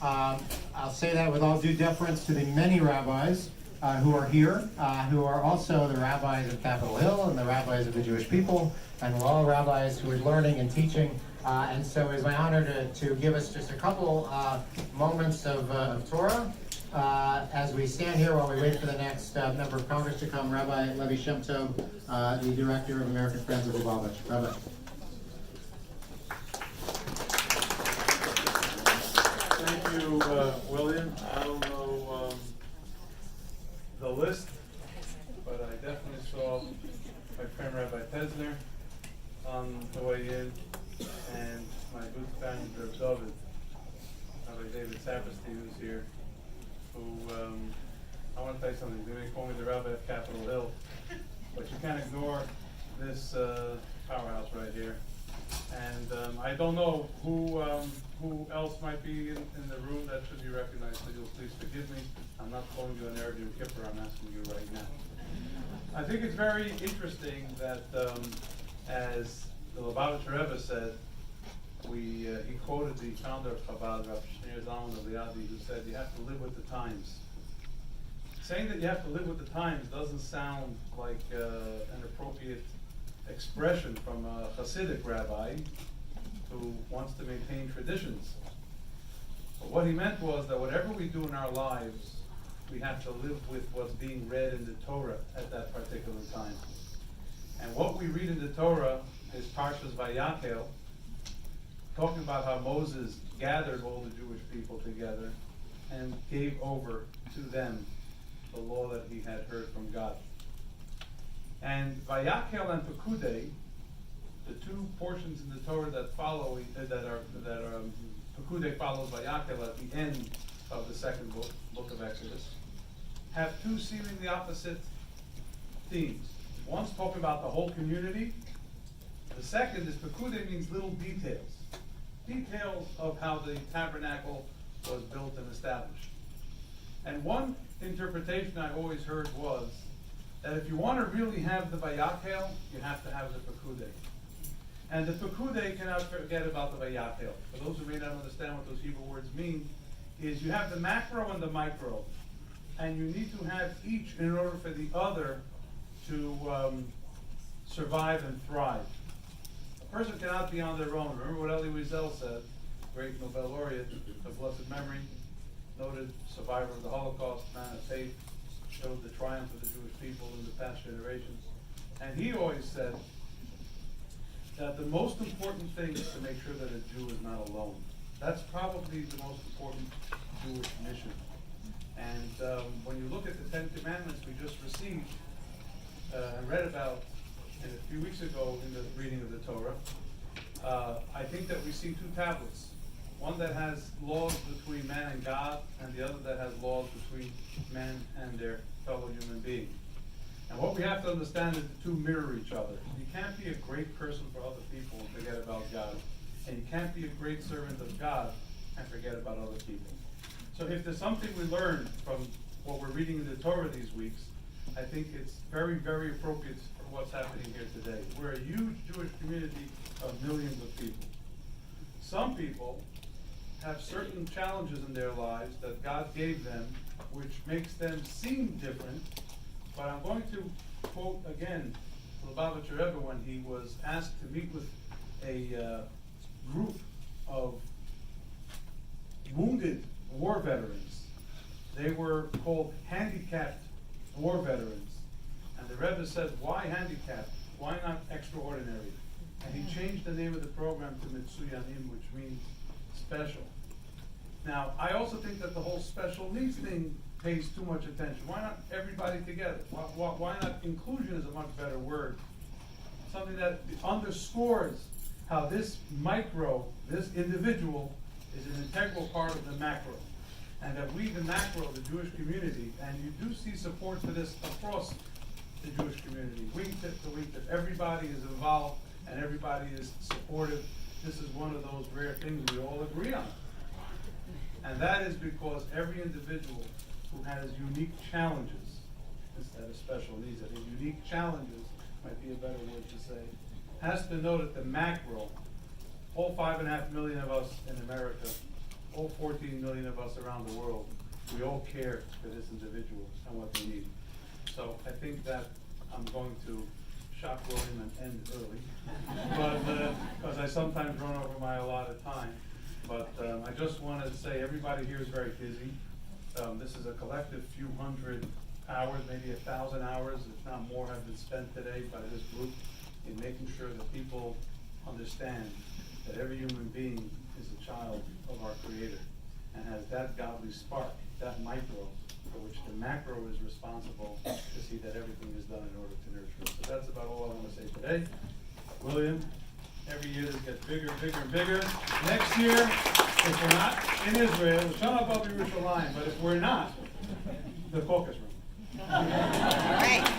I'll say that with all due deference to the many rabbis who are here, who are also the rabbis of Capitol Hill and the rabbis of the Jewish people, and we're all rabbis who are learning and teaching. And so it's my honor to give us just a couple moments of Torah as we stand here while we wait for the next member of Congress to come, Rabbi Levi Shemtov, the Director of American Friends of Lubavitch. Rabbi. Thank you, William. I don't know the list, but I definitely saw my friend Rabbi Tesner on the way in, and my good friend David, Rabbi David Saperstein, who's here, who, I want to tell you something. They may call me the Rabbi of Capitol Hill, but you can't ignore this powerhouse right here. And I don't know who else might be in the room that should be recognized, so you'll please forgive me. I'm not calling you an Erev Yom Kippur, I'm asking you right now. I think it's very interesting that, as the Lubavitch Rebbe said, he quoted the founder of Chabad, Rabbi Shneur Zalman of Liadi, who said, you have to live with the times. Saying that you have to live with the times doesn't sound like an appropriate expression from a Hasidic rabbi who wants to maintain traditions. But what he meant was that whatever we do in our lives, we have to live with what's being read in the Torah at that particular time. And what we read in the Torah is Parshas Vayakhel, talking about how Moses gathered all the Jewish people together and gave over to them the law that he had heard from God. And Vayakhel and Pekudei, the two portions in the Torah that follow, Pekudei follows Vayakhel at the end of the second book of Exodus, have two seemingly opposite themes. One's talking about the whole community. The second is Pekudei means little details. Details of how the tabernacle was built and established. And one interpretation I always heard was that if you want to really have the Vayakhel, you have to have the Pekudei. And the Pekudei, cannot forget about the Vayakhel. For those who may not understand what those Hebrew words mean, is you have the macro and the micro. And you need to have each in order for the other to survive and thrive. A person cannot be on their own. Remember what Elie Wiesel said, great Nobel laureate of blessed memory, noted survivor of the Holocaust, man of faith, showed the triumph of the Jewish people in the past generations. And he always said that the most important thing is to make sure that a Jew is not alone. That's probably the most important Jewish mission. And when you look at the Ten Commandments we just received and read about a few weeks ago in the reading of the Torah, I think that we see two tablets. One that has laws between man and God, and the other that has laws between men and their fellow human being. And what we have to understand is the two mirror each other. You can't be a great person for other people and forget about God. And you can't be a great servant of God and forget about other people. So if there's something we learn from what we're reading in the Torah these weeks, I think it's very, very appropriate for what's happening here today. We're a huge Jewish community of millions of people. Some people have certain challenges in their lives that God gave them, which makes them seem different. But I'm going to quote again Lubavitch Rebbe when he was asked to meet with a group of wounded war veterans. They were called handicapped war veterans. And the Rebbe said, why handicapped? Why not extraordinary? And he changed the name of the program to Mitsuyanim, which means special. Now, I also think that the whole special needs thing pays too much attention. Why not everybody together? Why not inclusion is a much better word? Something that underscores how this micro, this individual, is an integral part of the macro. And that we, the macro, the Jewish community, and you do see support for this across the Jewish community, wingtip to wingtip, everybody is involved and everybody is supportive. This is one of those rare things we all agree on. And that is because every individual who has unique challenges, instead of special needs, I think unique challenges might be a better word to say, has to know that the macro, all 5.5 million of us in America, all 14 million of us around the world, we all care for this individual and what they need. So I think that I'm going to shock William and end early, but, because I sometimes run over my allotted time. But I just wanted to say, everybody here is very busy. This is a collective few hundred hours, maybe 1,000 hours, if not more, have been spent today by this group in making sure that people understand that every human being is a child of our Creator and has that godly spark, that micro, for which the macro is responsible to see that everything is done in order to nurture it. So that's about all I want to say today. William, every year this gets bigger, bigger, and bigger. Next year, if we're not in Israel, Shana B'Yerushalayim, but if we're not, the caucus room. All right.